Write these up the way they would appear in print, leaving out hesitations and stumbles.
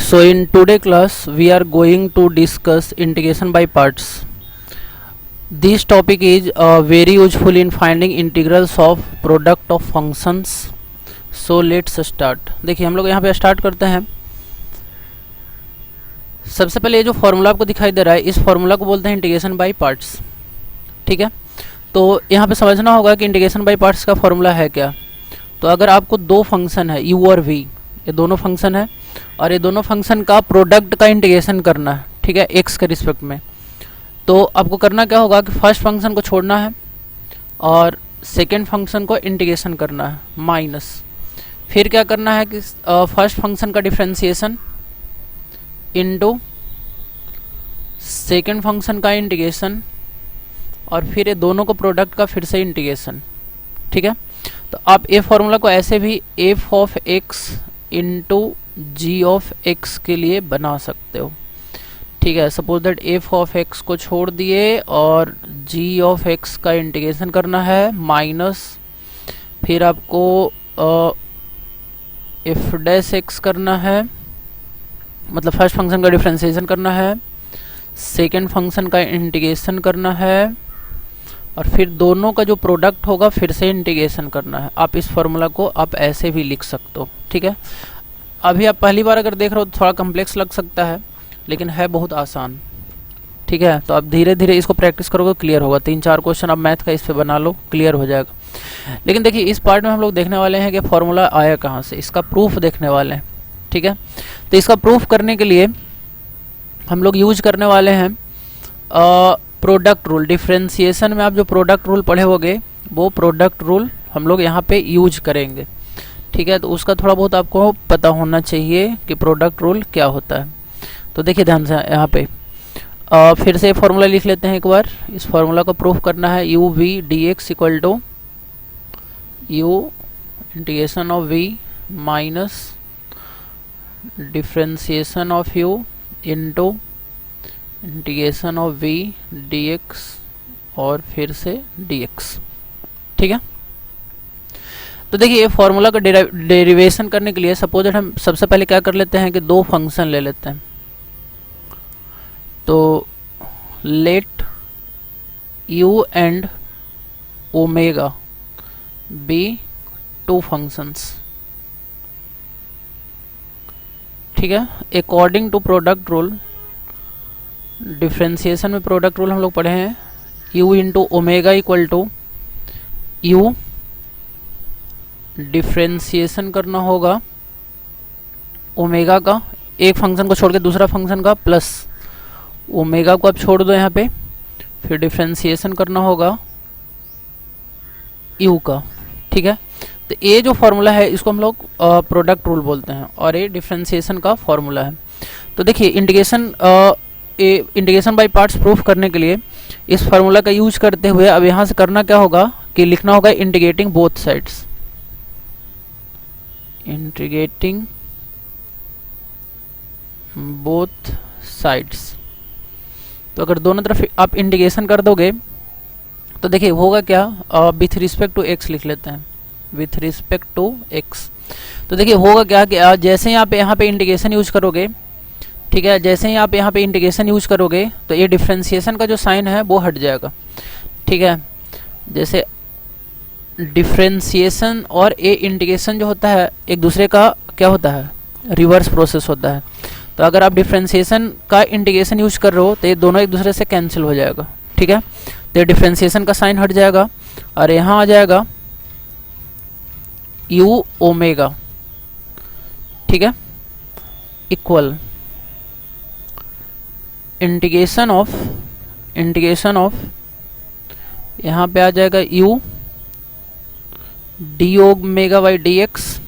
So in today class we are going to discuss integration by parts. This topic is very useful in finding integrals of product of functions. So let's start. देखिए हम लोग यहाँ पे start करते हैं. सबसे पहले ये जो फॉर्मूला आपको दिखाई दे रहा है इस फॉर्मूला को बोलते हैं इंटीग्रेशन बाय पार्ट्स. ठीक है, तो यहाँ पे समझना होगा कि इंटीग्रेशन बाय पार्ट्स का फॉर्मूला है क्या. तो अगर आपको दो फंक्शन है u और v, ये दोनों फंक्शन है और ये दोनों फंक्शन का प्रोडक्ट का इंटीग्रेशन करना है, ठीक है, x के रिस्पेक्ट में, तो आपको करना क्या होगा कि फर्स्ट फंक्शन को छोड़ना है और सेकेंड फंक्शन को इंटीग्रेशन करना है माइनस. फिर क्या करना है कि फर्स्ट फंक्शन का डिफ्रेंशिएशन इनटू सेकेंड फंक्शन का इंटीग्रेशन और फिर ये दोनों को प्रोडक्ट का फिर से इंटीग्रेशन. ठीक है, तो आप ये फॉर्मूला को ऐसे भी f of x into g of x के लिए बना सकते हो. ठीक है, suppose that f of x को छोड़ दिए और g ऑफ x का इंटीग्रेशन करना है माइनस, फिर आपको f डैश x करना है, मतलब फर्स्ट फंक्शन का डिफरेंशिएशन करना है, सेकेंड फंक्शन का इंटीग्रेशन करना है और फिर दोनों का जो प्रोडक्ट होगा फिर से इंटीग्रेशन करना है. आप इस फॉर्मूला को आप ऐसे भी लिख सकते हो. ठीक है, अभी आप पहली बार अगर देख रहे हो तो थोड़ा कम्प्लेक्स लग सकता है लेकिन है बहुत आसान. ठीक है, तो आप धीरे धीरे इसको प्रैक्टिस करोगे क्लियर होगा. 3-4 क्वेश्चन आप मैथ का इस पे बना लो, क्लियर हो जाएगा. लेकिन देखिए इस पार्ट में हम लोग देखने वाले हैं कि फॉर्मूला आया कहाँ से, इसका प्रूफ देखने वाले हैं. ठीक है, तो इसका प्रूफ करने के लिए हम लोग यूज करने वाले हैं प्रोडक्ट रूल. डिफ्रेंशिएशन में आप जो प्रोडक्ट रूल पढ़े होगे वो प्रोडक्ट रूल हम लोग यहाँ पे यूज करेंगे. ठीक है, तो उसका थोड़ा बहुत आपको पता होना चाहिए कि प्रोडक्ट रूल क्या होता है. तो देखिए ध्यान से यहाँ पे फिर से फॉर्मूला लिख लेते हैं एक बार. इस फॉर्मूला को प्रूफ करना है u v d x equal to u integration of v minus differentiation of u into integration of v d x और फिर से डी एक्स. ठीक है, तो देखिए ये फॉर्मूला का डेरिवेशन करने के लिए सपोज दैट हम सबसे पहले क्या कर लेते हैं कि दो फंक्शन ले लेते हैं. तो let u and omega be two functions. ठीक है, according to product rule, differentiation में प्रोडक्ट रूल हम लोग पढ़े हैं u into omega equal to u differentiation करना होगा ओमेगा का, एक फंक्शन को छोड़ के दूसरा फंक्शन का, प्लस ओमेगा को आप छोड़ दो यहाँ पे, फिर डिफ्रेंशिएशन करना होगा u का. ठीक है, तो ये जो फॉर्मूला है इसको हम लोग प्रोडक्ट रूल बोलते हैं और ये डिफ्रेंशिएशन का फॉर्मूला है. तो देखिए इंटीग्रेशन बाय पार्ट्स प्रूफ करने के लिए इस फार्मूला का यूज करते हुए अब यहाँ से करना क्या होगा कि लिखना होगा integrating both sides. Integrating both sides, तो अगर दोनों तरफ आप इंटीग्रेशन कर दोगे तो देखिए होगा क्या, विथ रिस्पेक्ट टू एक्स लिख लेते हैं, विथ रिस्पेक्ट टू एक्स. तो देखिए होगा क्या कि जैसे ही आप यहाँ पे इंटीग्रेशन यूज करोगे, ठीक है, जैसे ही आप यहाँ पे इंटीग्रेशन यूज करोगे तो ये डिफ्रेंशिएशन का जो साइन है वो हट जाएगा. ठीक है, जैसे डिफ्रेंशिएशन और ये इंटीग्रेशन जो होता है एक दूसरे का क्या होता है, रिवर्स प्रोसेस होता है. तो अगर आप डिफ्रेंशिएशन का इंटीग्रेशन यूज कर रहे हो तो ये दोनों एक दूसरे से कैंसिल हो जाएगा. ठीक है, तो ये डिफ्रेंशिएशन का साइन हट जाएगा और यहाँ आ जाएगा u ओमेगा. ठीक है, इक्वल इंटीग्रेशन ऑफ यहाँ पे आ जाएगा u D omega by d x,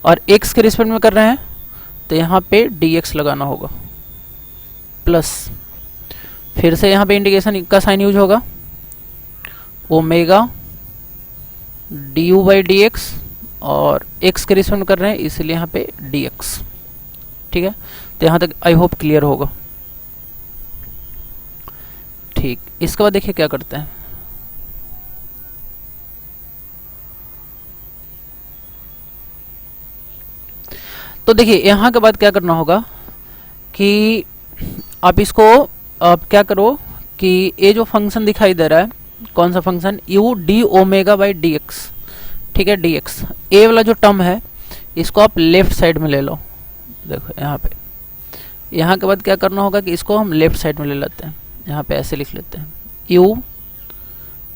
और x के रिस्पेक्ट में कर रहे हैं तो यहाँ पे dx लगाना होगा, प्लस फिर से यहाँ पे इंटीग्रेशन का साइन यूज होगा omega D you by d x और x के रिस्पेक्ट में कर रहे हैं इसलिए यहाँ पे dx. ठीक है, तो यहाँ तक आई होप क्लियर होगा. ठीक, इसके बाद देखिए क्या करते हैं. तो देखिए यहाँ के बाद क्या करना होगा कि आप इसको आप क्या करो कि ये जो फंक्शन दिखाई दे रहा है, कौन सा function, you d omega by d x, ठीक है, डी एक्स, ए वाला जो टर्म है इसको आप लेफ्ट साइड में ले लो। देखो यहाँ पे, यहाँ के बाद क्या करना होगा कि इसको हम लेफ्ट साइड में ले लेते हैं, यहाँ पे ऐसे लिख लेते हैं, u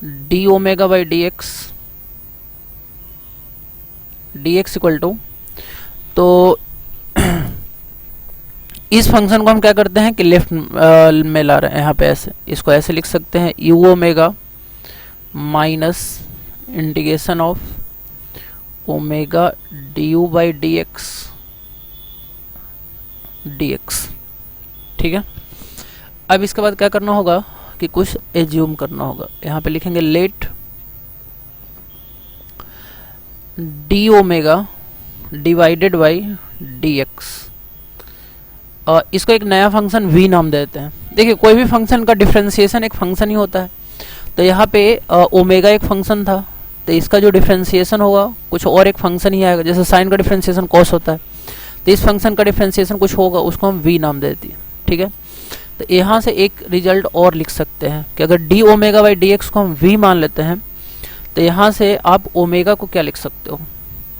d omega by d x equal to, तो इस फंक्शन को हम क्या करते हैं कि लेफ्ट में ला रहे हैं, यहाँ पे ऐसे, इसको ऐसे लिख सकते हैं, you omega minus integration of omega D you by d x, ठीक है। अब इसके बाद क्या करना होगा कि कुछ एज्यूम करना होगा, यहाँ पे लिखेंगे let d omega divided by d x, इसको एक नया फंक्शन v नाम देते हैं। देखिए कोई भी फंक्शन का डिफरेंशिएशन एक फंक्शन ही होता है, तो यहाँ पे ओमेगा एक फंक्शन था, तो इसका जो डिफरेंशिएशन होगा कुछ और एक फंक्शन ही आएगा, जैसे साइन का डिफरेंशिएशन कॉस होता है, तो इस फंक्शन का डिफरेंशिएशन कुछ होगा, उसको हम v नाम देते हैं, ठीक है। तो यहाँ से एक रिजल्ट और लिख सकते हैं कि अगर D omega by d x को हम v मान लेते हैं, तो यहाँ से आप ओमेगा को क्या लिख सकते हो,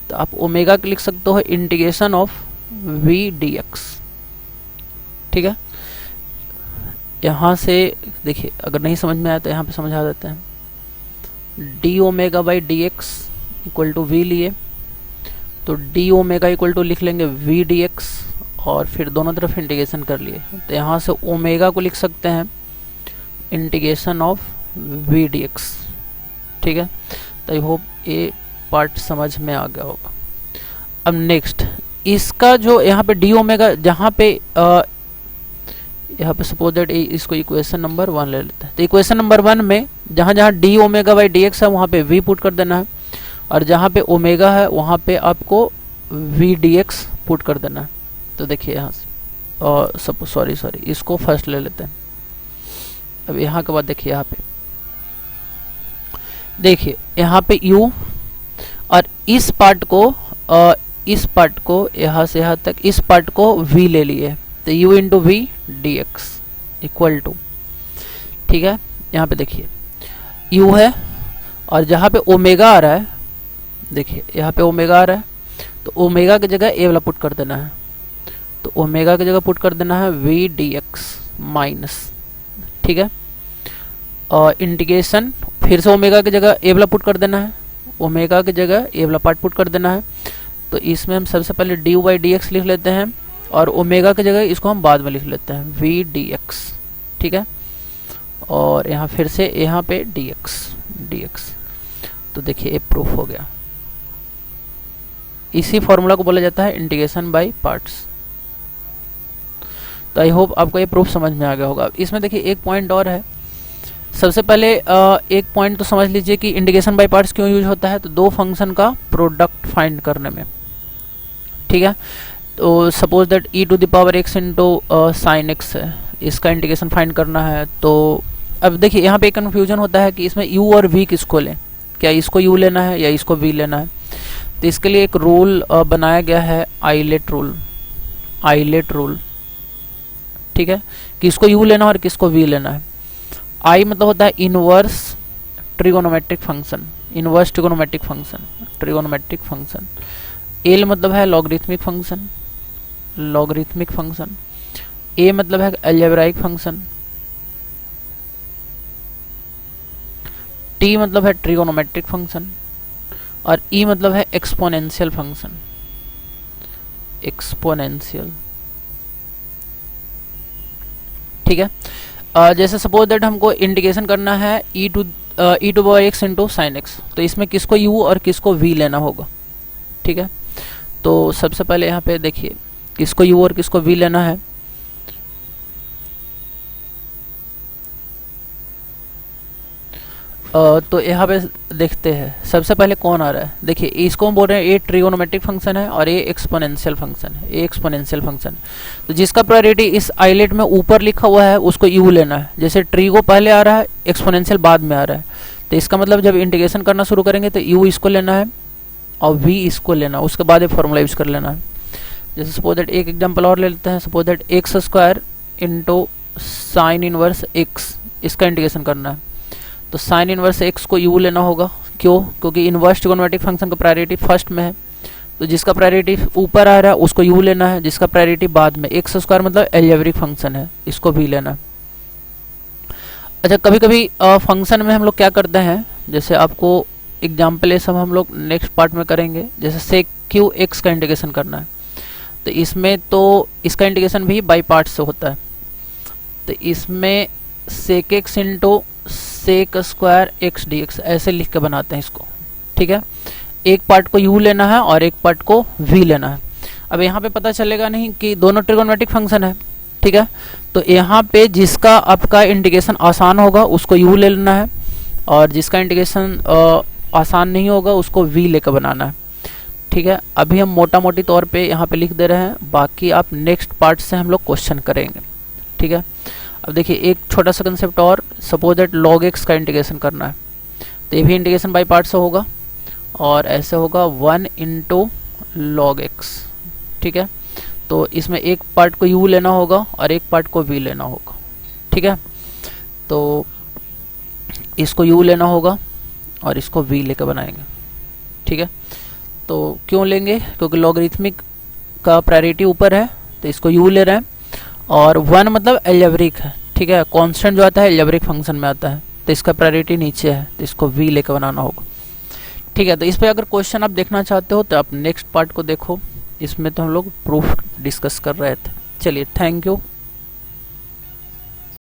तो आप ओमेगा को लिख सकते हो integration of v D x, ठीक है। यहाँ से देखिए अगर नहीं समझ में आया तो यहाँ पे समझा देते हैं, d omega by d x equal to v लिए, तो डी ओमेगा इक्वल टू लिख लेंगे वी डी एक्स, और फिर दोनों तरफ इंटीग्रेशन कर लिए, तो यहाँ से ओमेगा को लिख सकते हैं integration of v d x, ठीक है। तो आई होप ये पार्ट समझ में आ गया होगा। अब नेक्स्ट इसका जो यहाँ पे डी ओमेगा, जहाँ पे यहाँ पे सपोज दैट इसको इक्वेशन नंबर 1 ले लेते हैं, तो इक्वेशन नंबर 1 में जहाँ जहाँ D omega by d x है वहाँ पे v पुट कर देना है, और जहाँ पे ओमेगा है वहाँ पे आपको v डी एक्स पुट कर देना है। तो देखिए यहाँ से, और सब सॉरी इसको फर्स्ट ले लेते हैं। अब यहाँ के बाद देखिए यहाँ पे u, और इस पार्ट को यहाँ से यहाँ तक इस पार्ट को v ले लिए, तो u into v d x equal to, ठीक है। यहाँ पे देखिए u है, और जहाँ पे ओमेगा आ रहा है, देखिए यहाँ पे ओमेगा आ रहा है, तो ओमेगा की जगह ए वाला पुट कर देना है, तो ओमेगा की जगह पुट कर देना है वी डी एक्स माइनस, ठीक है। और इंटीग्रेशन फिर से ओमेगा की जगह ए वाला पुट कर देना है, ओमेगा की जगह ए वाला पार्ट पुट कर देना है, तो इसमें हम सबसे पहले D you by d x लिख लेते हैं, और ओमेगा की जगह इसको हम बाद में लिख लेते हैं वी डी एक्स, ठीक है। और यहाँ फिर से यहाँ पे डी एक्स, तो देखिए ये प्रूफ हो गया। इसी फॉर्मूला को बोला जाता है इंटीग्रेशन बाय पार्ट्स। तो आई होप आपको ये प्रूफ समझ में आ गया होगा। इसमें देखिए एक पॉइंट और है, सबसे पहले एक पॉइंट तो समझ लीजिए कि इंटीग्रेशन बाय पार्ट्स क्यों यूज होता है, तो दो फंक्शन का प्रोडक्ट फाइंड करने में, ठीक है। तो suppose that e to the power x into sine x है, इसका इंटीग्रेशन फाइंड करना है। तो अब देखिए यहाँ पे एक कन्फ्यूजन होता है कि इसमें u और v किसको लें, क्या इसको u लेना है या इसको v लेना है। तो इसके लिए एक रूल बनाया गया है, आइलेट रूल, ठीक है, कि इसको u लेना है और किसको v लेना है। i मतलब होता है इनवर्स ट्रिगोनोमेट्रिक फंक्शन, l मतलब है लॉगरिथमिक फंक्शन, a मतलब है अलजेब्राइक फंक्शन, t मतलब है ट्रिगोनोमेट्रिक फंक्शन, और e मतलब है एक्सपोनेंशियल फंक्शन, ठीक है। जैसे सपोज दैट हमको इंटीग्रेशन करना है e to power x into sine x, तो इसमें किसको u और किसको v लेना होगा, ठीक है। तो सबसे पहले यहाँ पे देखिए किसको u और किसको v लेना है। तो यहाँ पे देखते हैं सबसे पहले कौन आ रहा है। देखिए इसको हम बोल रहे हैं ये ट्रिगोनोमेट्रिक फंक्शन है और ये एक्सपोनेंशियल फंक्शन है, तो जिसका प्रायोरिटी इस आइलेट में ऊपर लिखा हुआ है उसको u लेना है। जैसे ट्रिगो पहले आ रहा है, एक्सपोनेंशियल बाद में आ रहा है, तो इसका मतलब जब इंटीग्रेशन करना शुरू करेंगे तो u इसको लेना है और v इसको लेना है, उसके बाद ये फॉर्मूला यूज कर लेना है। जैसे सपोज दैट एक एग्जांपल और ले लेते हैं, suppose that x square into sine inverse x, इसका इंटीग्रेशन करना है। तो साइन इनवर्स एक्स को यू लेना होगा, क्यों? क्योंकि इनवर्स ट्रिगोनोमेट्रिक फंक्शन का प्रायोरिटी फर्स्ट में है, तो जिसका प्रायोरिटी ऊपर आ रहा है उसको यू लेना है, जिसका प्रायोरिटी बाद में। एक्स स्क्वायर मतलब एल्जेब्रिक फंक्शन है, इसको भी लेना है। अच्छा, कभी कभी फंक्शन में हम लोग क्या करते हैं, जैसे आपको एग्जाम्पल ये सब हम लोग नेक्स्ट पार्ट में करेंगे। जैसे सेक क्यू एक्स का इंटीग्रेशन करना है, तो इसमें तो इसका इंटीग्रेशन भी बाई पार्ट से होता है। तो इसमें sec x into sec square x d x ऐसे लिख के बनाते हैं इसको, ठीक है। एक पार्ट को u लेना है और एक पार्ट को v लेना है। अब यहाँ पे पता चलेगा नहीं कि दोनों ट्रिगोनोमेट्रिक फंक्शन है, ठीक है। तो यहाँ पे जिसका आपका इंटीग्रेशन आसान होगा उसको u ले लेना है, और जिसका इंटीग्रेशन आसान नहीं होगा उसको v लेकर बनाना है, ठीक है। अभी हम मोटा मोटी तौर पे यहाँ पे लिख दे रहे हैं, बाकी आप नेक्स्ट पार्ट से हम लोग क्वेश्चन करेंगे, ठीक है। अब देखिए एक छोटा सा कंसेप्ट और, सपोज दैट log x का इंटीग्रेशन करना है, तो ये भी इंटीग्रेशन बाई पार्ट से होगा, और ऐसे होगा 1 इंटू लॉग एक्स, ठीक है। तो इसमें एक पार्ट को u लेना होगा और एक पार्ट को v लेना होगा, ठीक है। तो इसको u लेना होगा और इसको v लेकर बनाएंगे, ठीक है। तो क्यों लेंगे? क्योंकि लॉगरिथमिक का प्रायोरिटी ऊपर है, तो इसको u ले रहे हैं, और 1 मतलब एल्जेब्रिक है, ठीक है। कांस्टेंट जो आता है एल्जेब्रिक फंक्शन में आता है, तो इसका प्रायोरिटी नीचे है, तो इसको v लेकर बनाना होगा, ठीक है। तो इस पे अगर क्वेश्चन आप देखना चाहते हो तो आप नेक्स्ट पार्ट को देखो, इसमें तो हम लोग प्रूफ डिस्कस कर रहे थे। चलिए, थैंक यू।